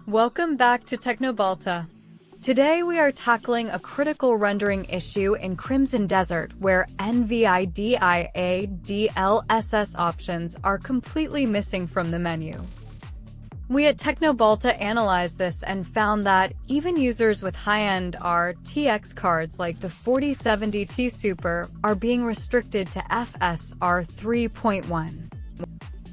Welcome back to Teknobalta. Today we are tackling a critical rendering issue in Crimson Desert where NVIDIA DLSS options are completely missing from the menu. We at Teknobalta analyzed this and found that even users with high-end RTX cards like the 4070 Ti Super are being restricted to FSR 3.1.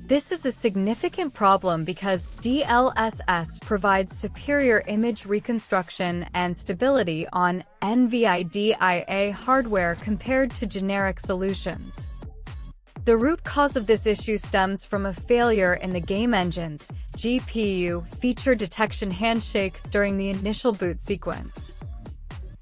This is a significant problem because DLSS provides superior image reconstruction and stability on NVIDIA hardware compared to generic solutions. The root cause of this issue stems from a failure in the game engine's GPU feature detection handshake during the initial boot sequence.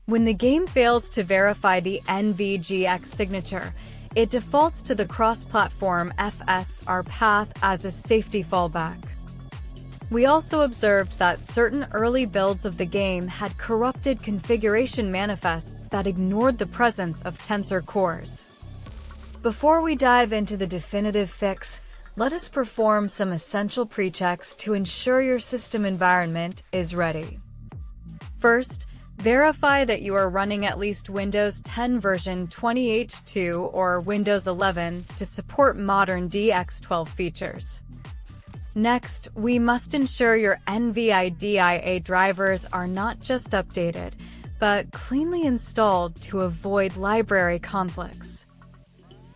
When the game fails to verify the NVGX signature, it defaults to the cross-platform FSR path as a safety fallback. We also observed that certain early builds of the game had corrupted configuration manifests that ignored the presence of tensor cores. Before we dive into the definitive fix, let us perform some essential pre-checks to ensure your system environment is ready. First, verify that you are running at least Windows 10 version 20H2 or Windows 11 to support modern DX12 features. Next, we must ensure your NVIDIA drivers are not just updated, but cleanly installed to avoid library conflicts.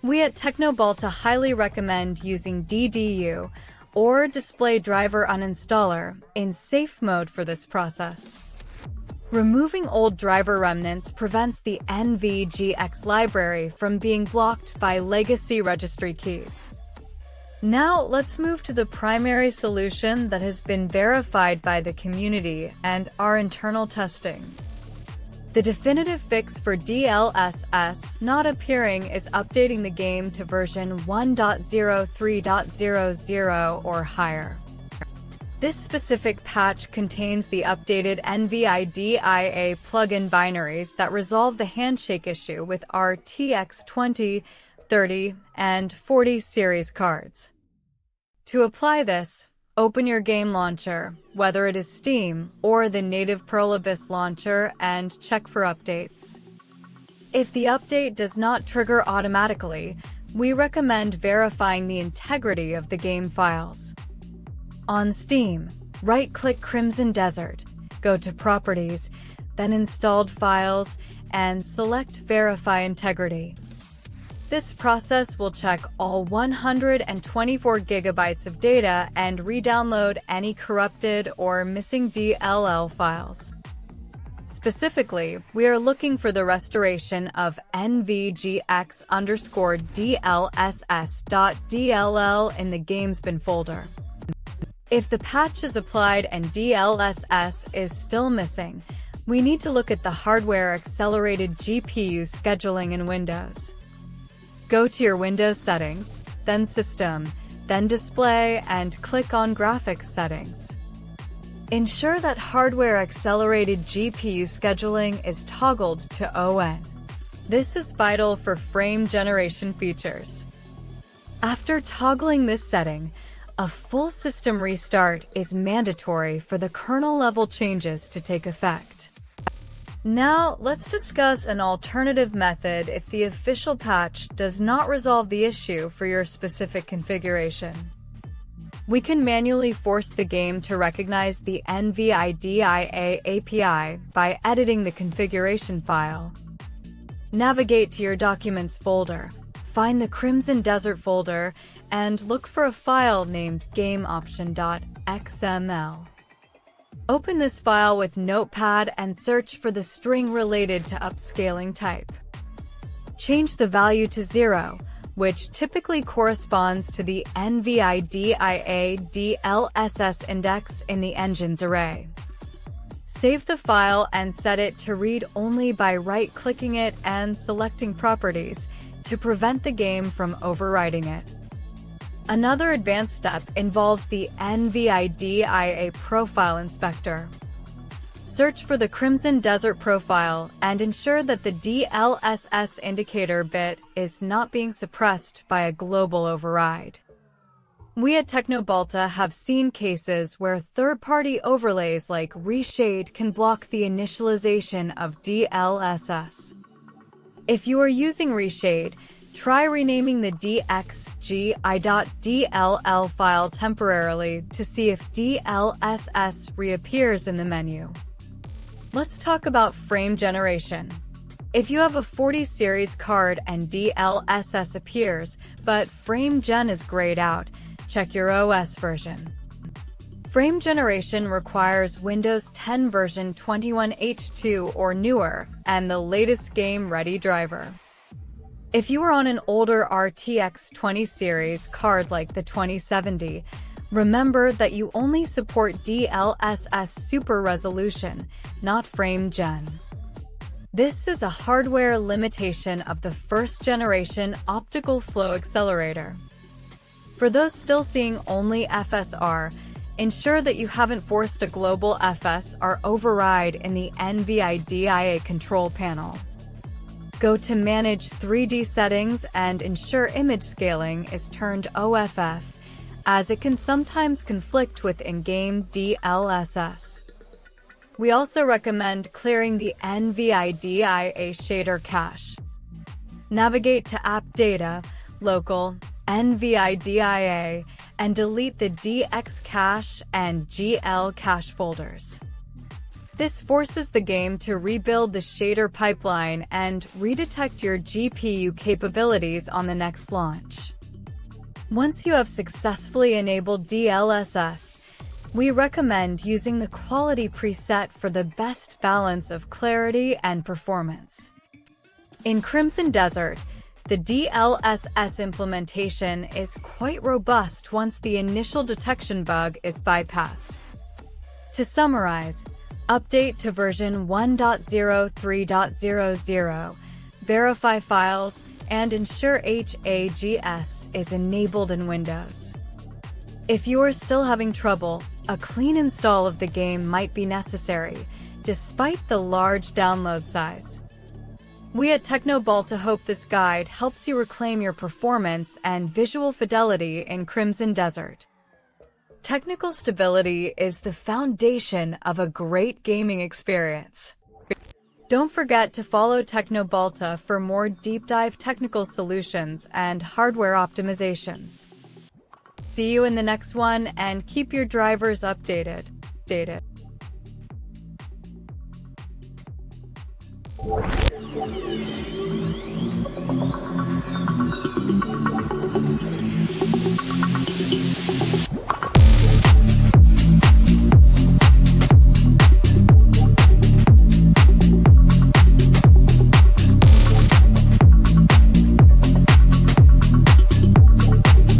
We at Teknobalta highly recommend using DDU or Display Driver Uninstaller in safe mode for this process. Removing old driver remnants prevents the NVGX library from being blocked by legacy registry keys. Now, let's move to the primary solution that has been verified by the community and our internal testing. The definitive fix for DLSS not appearing is updating the game to version 1.03.00 or higher. This specific patch contains the updated NVIDIA plugin binaries that resolve the handshake issue with RTX 20, 30, and 40 series cards. To apply this, open your game launcher, whether it is Steam or the native Perlibis launcher, and check for updates. If the update does not trigger automatically, we recommend verifying the integrity of the game files. On Steam, right-click Crimson Desert, go to Properties, then Installed Files, and select Verify Integrity. This process will check all 124 gigabytes of data and re-download any corrupted or missing DLL files. Specifically, we are looking for the restoration of NVGX_DLSS.dll in the Games Bin folder. If the patch is applied and DLSS is still missing, we need to look at the hardware accelerated GPU scheduling in Windows. Go to your Windows settings, then System, then Display, and click on Graphics Settings. Ensure that hardware accelerated GPU scheduling is toggled to ON. This is vital for frame generation features. After toggling this setting, a full system restart is mandatory for the kernel-level changes to take effect. Now, let's discuss an alternative method if the official patch does not resolve the issue for your specific configuration. We can manually force the game to recognize the NVIDIA API by editing the configuration file. Navigate to your Documents folder, find the Crimson Desert folder, and look for a file named GameOption.xml. Open this file with Notepad and search for the string related to upscaling type. Change the value to 0, which typically corresponds to the NVIDIA DLSS index in the engine's array. Save the file and set it to read only by right-clicking it and selecting Properties to prevent the game from overwriting it. Another advanced step involves the NVIDIA Profile Inspector. Search for the Crimson Desert profile and ensure that the DLSS indicator bit is not being suppressed by a global override. We at Teknobalta have seen cases where third-party overlays like Reshade can block the initialization of DLSS. If you are using Reshade, try renaming the dxgi.dll file temporarily to see if DLSS reappears in the menu. Let's talk about frame generation. If you have a 40 series card and DLSS appears, but frame gen is grayed out, check your OS version. Frame generation requires Windows 10 version 21H2 or newer and the latest game-ready driver. If you are on an older RTX 20 series card like the 2070, remember that you only support DLSS Super Resolution, not frame gen. This is a hardware limitation of the first-generation optical flow accelerator. For those still seeing only FSR, ensure that you haven't forced a global FSR override in the NVIDIA control panel. Go to Manage 3D Settings and ensure image scaling is turned OFF, as it can sometimes conflict with in-game DLSS. We also recommend clearing the NVIDIA shader cache. Navigate to App Data, Local, NVIDIA, and delete the DX cache and GL cache folders. This forces the game to rebuild the shader pipeline and redetect your GPU capabilities on the next launch. Once you have successfully enabled DLSS, we recommend using the quality preset for the best balance of clarity and performance. In Crimson Desert, the DLSS implementation is quite robust once the initial detection bug is bypassed. To summarize, update to version 1.03.00, verify files, and ensure HAGS is enabled in Windows. If you are still having trouble, a clean install of the game might be necessary, despite the large download size. We at Teknobalta hope this guide helps you reclaim your performance and visual fidelity in Crimson Desert. Technical stability is the foundation of a great gaming experience. Don't forget to follow Teknobalta for more deep-dive technical solutions and hardware optimizations. See you in the next one, and keep your drivers updated.